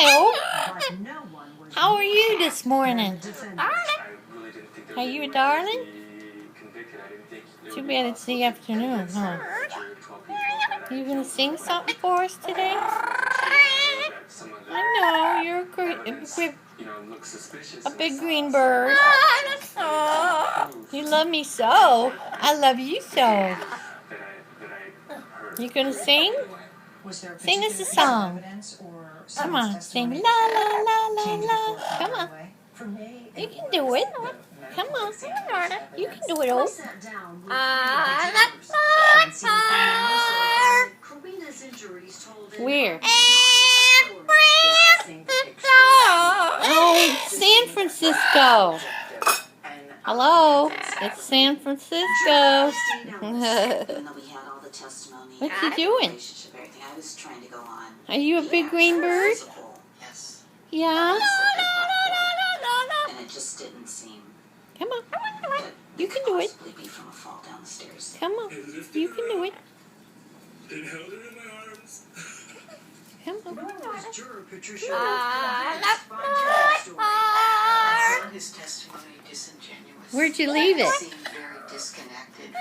smile. How are you this morning? Are you a darling? Too bad it's the afternoon, huh? You gonna sing something for us today? I know, you're a big green bird. You love me so. I love you so. You gonna sing? Sing us a song. Come on, sing la la la la la. Come on. You can do it. Come on. You can do it, oh. Where? Oh, San Francisco. Hello, it's San Francisco. What you doing? Are you a big green bird? Yeah. And it just didn't seem. Come on. You can do it. Come on. You can do it. Come on. His testimony disingenuous. Where'd you leave it? Seemed very disconnected from the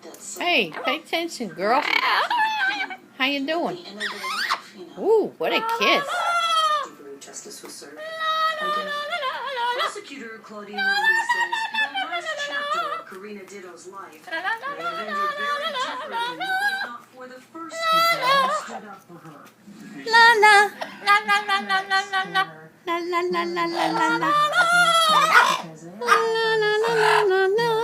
context. Hey, pay attention, girl. How you doing? Ooh, what a kiss. Justice was served. Prosecutor Claudine Louise says the last chapter of Karina Ditto's life may have ended very differently if not for the first people who stood up for her. La la la la la la la la la la la la la la la la la la la la.